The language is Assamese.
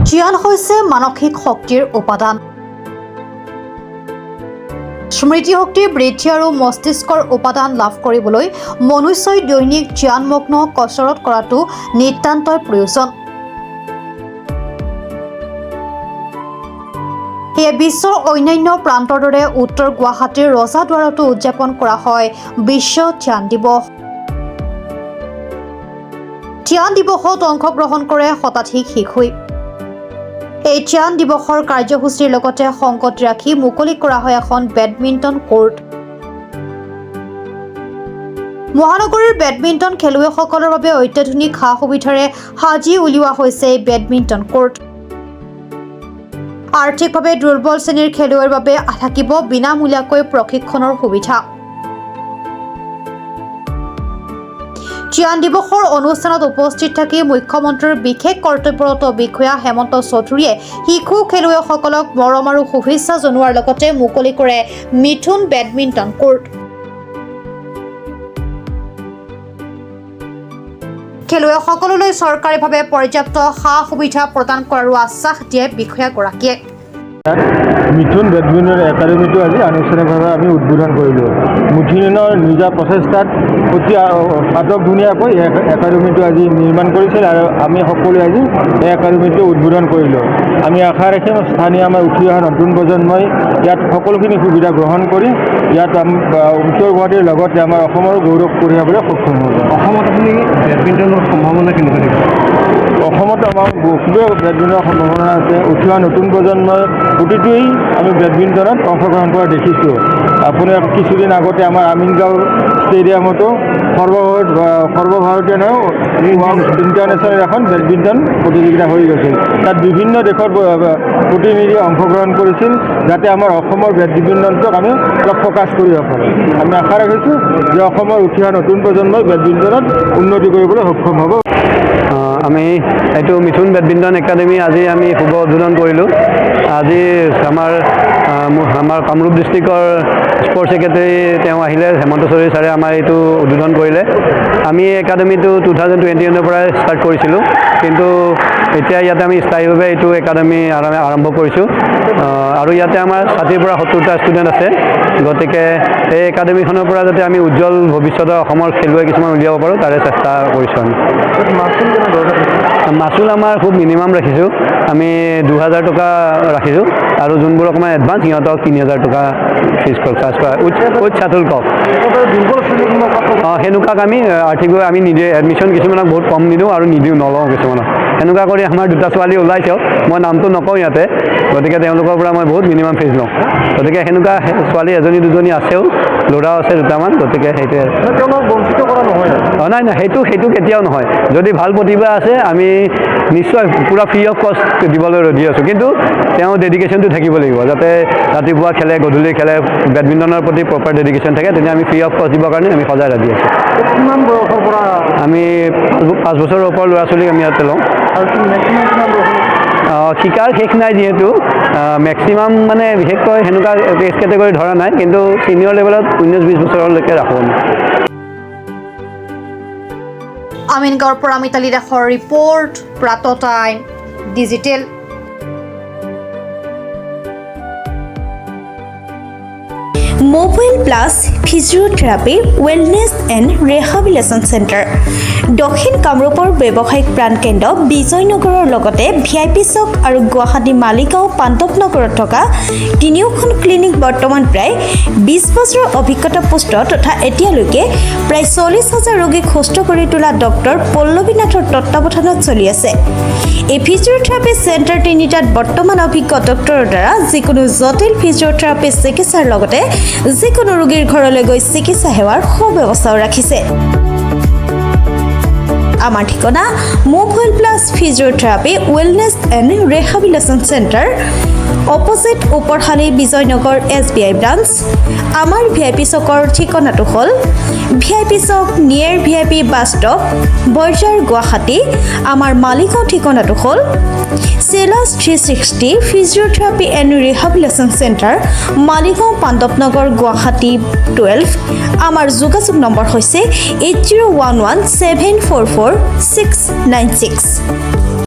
জ্ঞান হৈছে মানসিক শক্তিৰ উপাদান। স্মৃতি শক্তি বৃদ্ধি আৰু মস্তিষ্কৰ উপাদান লাভ কৰিবলৈ মনুষ্যই দৈনিক জ্ঞানমগ্ন কচৰত কৰাটো নিতান্তই প্ৰয়োজন। সেয়ে বিশ্বৰ অন্যান্য প্ৰান্তৰ দৰে উত্তৰ গুৱাহাটীৰ ৰজাদ্বাৰতো উদযাপন কৰা হয় বিশ্ব ধ্যান দিৱস। ধ্যান দিৱসত অংশগ্ৰহণ কৰে শতাধিক শিশুই। এই ধ্যান দিৱসৰ কাৰ্যসূচীৰ লগতে সংগতি ৰাখি মুকলি কৰা হয় এখন বেডমিণ্টন কোৰ্ট। মহানগৰীৰ বেডমিণ্টন খেলুৱৈসকলৰ বাবে অত্যাধুনিক সা সুবিধাৰে সাজি উলিওৱা হৈছে এই বেডমিণ্টন কোৰ্ট। আৰ্থিকভাৱে দুৰ্বল শ্ৰেণীৰ খেলুৱৈৰ বাবে থাকিব বিনামূলীয়াকৈ প্ৰশিক্ষণৰ সুবিধা। জ্ঞান দিৱসৰ অনুষ্ঠানত উপস্থিত থাকি মুখ্যমন্ত্ৰীৰ বিশেষ কৰ্তব্যৰত বিষয়া হেমন্ত চৌধুৰীয়ে শিশু খেলুৱৈসকলক মৰম আৰু শুভেচ্ছা জনোৱাৰ লগতে মুকলি কৰে মিথুন বেডমিণ্টন কোৰ্ট। খেলুৱৈসকললৈ চৰকাৰীভাৱে পৰ্যাপ্ত সা সুবিধা প্ৰদান কৰাৰো আশ্বাস দিয়ে বিষয়াগৰাকীয়ে। মিথুন বেডমিণ্টন একাডেমীটো আজি আনুষ্ঠানিকভাৱে আমি উদ্বোধন কৰিলোঁ। মুথিনৰ নিজা প্ৰচেষ্টাত অতি আটকধুনীয়াকৈ এই একাডেমীটো আজি নিৰ্মাণ কৰিছিল আৰু আমি সকলোৱে আজি এই একাডেমীটো উদ্বোধন কৰিলোঁ। আমি আশা ৰাখিম স্থানীয় আমাৰ উঠি অহা নতুন প্ৰজন্মই ইয়াত সকলোখিনি সুবিধা গ্ৰহণ কৰি ইয়াত উত্তৰ গুৱাহাটীৰ লগতে আমাৰ অসমৰ গৌৰৱ কঢ়িয়াবলৈ সক্ষম হ'ব। অসমত আপুনি বেডমিণ্টনৰ সম্ভাৱনা কেনেকুৱা দেখিছে? অসমত আমাৰ খুবেই বেডমিণ্টনৰ সম্ভাৱনা আছে। উঠি অহা নতুন প্ৰজন্মই প্ৰতিটোৱেই আমি বেডমিণ্টনত অংশগ্ৰহণ কৰা দেখিছোঁ। আপুনি কিছুদিন আগতে আমাৰ আমিনগাঁও ষ্টেডিয়ামতো সৰ্বভাৰতীয় ইণ্টাৰনেশ্যনেল এখন বেডমিণ্টন প্ৰতিযোগিতা হৈ গৈছিল। তাত বিভিন্ন দেশৰ প্ৰতিনিধিয়ে অংশগ্ৰহণ কৰিছিল যাতে আমাৰ অসমৰ বেডমিণ্টনটোক আমি অলপ ফ'কাছ কৰিব পাৰোঁ। আমি আশা ৰাখিছোঁ যে অসমৰ উঠি অহা নতুন প্ৰজন্মই বেডমিণ্টনত উন্নতি কৰিবলৈ সক্ষম হ'ব। আমি এইটো মিথুন বেডমিণ্টন একাডেমি আজি আমি শুভ উদ্বোধন কৰিলোঁ। আজি আমাৰ কামৰূপ ডিষ্ট্ৰিক্টৰ স্পৰ্টছ ছেক্ৰেটাৰী তেওঁ আহিলে, হেমন্ত চৌধুৰী ছাৰে আমাৰ এইটো উদ্বোধন কৰিলে। আমি এই একাডেমিটো 2021 পৰাই ষ্টাৰ্ট কৰিছিলোঁ, কিন্তু এতিয়া ইয়াতে আমি স্থায়ীভাৱে এইটো একাডেমি আৰম্ভ কৰিছোঁ আৰু ইয়াতে আমাৰ 60ৰ পৰা 70টা ষ্টুডেণ্ট আছে। গতিকে এই একাডেমিখনৰ পৰা যাতে আমি উজ্জ্বল ভৱিষ্যতৰ অসমৰ খেলুৱৈ কিছুমান উলিয়াব পাৰোঁ তাৰে চেষ্টা কৰিছোঁ আমি। মাচুল আমাৰ খুব মিনিমাম ৰাখিছোঁ, আমি 2000 টকা ৰাখিছোঁ আৰু যোনবোৰ অকণমান এডভান্স সিহঁতক 3000 টকা ফিজ চাৰ্জ কৰা উইথ চাটল কক। সেনেকুৱাক আমি আৰ্থিকভাৱে আমি নিজে এডমিশ্যন কিছুমানক বহুত কম নিদিওঁ আৰু নলওঁ কিছুমানক। সেনেকুৱা কৰি আমাৰ দুটা ছোৱালী ওলাইছে, মই নামটো নকওঁ ইয়াতে, গতিকে তেওঁলোকৰ পৰা মই বহুত মিনিমাম ফিজ লওঁ। গতিকে সেনেকুৱা ছোৱালী এজনী দুজনী আছেও, ল'ৰাও আছে দুটামান। গতিকে সেইটোৱে বঞ্চিত কৰা নহয়। নাই সেইটো কেতিয়াও নহয়। যদি ভাল প্ৰতিভা আছে আমি নিশ্চয় পূৰা ফ্ৰী অফ কষ্ট দিবলৈ ৰেডি আছোঁ, কিন্তু তেওঁ ডেডিকেশ্যনটো থাকিব লাগিব, যাতে ৰাতিপুৱা খেলে গধূলি খেলে বেডমিণ্টনৰ প্ৰতি প্ৰপাৰ ডেডিকেশ্যন থাকে, তেতিয়া আমি ফ্ৰী অফ কষ্ট দিবৰ কাৰণে আমি সদায় ৰেডি আছোঁ। কিমান বয়সৰ পৰা? আমি 5 বছৰৰ ওপৰৰ ল'ৰা ছোৱালীক আমি ইয়াতে লওঁ। শিকাৰ শেষ নাই যিহেতু, মেক্সিমাম মানে বিশেষকৈ সেনেকুৱা এজ কেটেগৰী ধৰা নাই, কিন্তু ছিনিয়ৰ লেভেলত 19-20 বছৰলৈকে ৰাখোঁ আমি। আমিনগাঁৱৰ পৰা মিতালী দাসৰ ৰিপৰ্ট, প্ৰাত time digital. Mobile plus physiotherapy wellness and rehabilitation centre, দক্ষিণ কামৰূপৰ ব্যৱসায়িক প্ৰাণকেন্দ্ৰ বিজয়নগৰৰ লগতে VIP চক আৰু গুৱাহাটী মালিগাঁও পাণ্ডৱনগৰত থকা তিনিওখন ক্লিনিক বৰ্তমান প্ৰায় 20 বছৰৰ অভিজ্ঞতা পুষ্ট তথা এতিয়ালৈকে প্ৰায় 40,000 ৰোগীক সুস্থ কৰি তোলা ডক্টৰ পল্লৱী নাথৰ তত্বাৱধানত চলি আছে। এই ফিজিঅ'থেৰাপি চেণ্টাৰ তিনিটাত বৰ্তমান অভিজ্ঞ ডক্টৰৰ দ্বাৰা যিকোনো জটিল ফিজিঅ'থেৰাপি চিকিৎসাৰ লগতে যিকোনো ৰোগীৰ ঘৰলৈ গৈ চিকিৎসা সেৱাৰ সুব্যৱস্থাও ৰাখিছে। আমাৰ ঠিকনা mobile plus physiotherapy wellness and rehabilitation centre, opposite Uparshali Bijoynagar SBI branch. আমাৰ VIP চকৰ ঠিকনাটো হ'ল VIP Chowk near VIP bus stop, Borjhar, Guwahati. আমাৰ মালিগাঁও ঠিকনাটো হ'ল চেলাছ 360 physiotherapy and rehabilitation centre, Maligaon, Pandavnagar, Guwahati 12। আমাৰ যোগাযোগ নম্বৰ হৈছে 8011744696।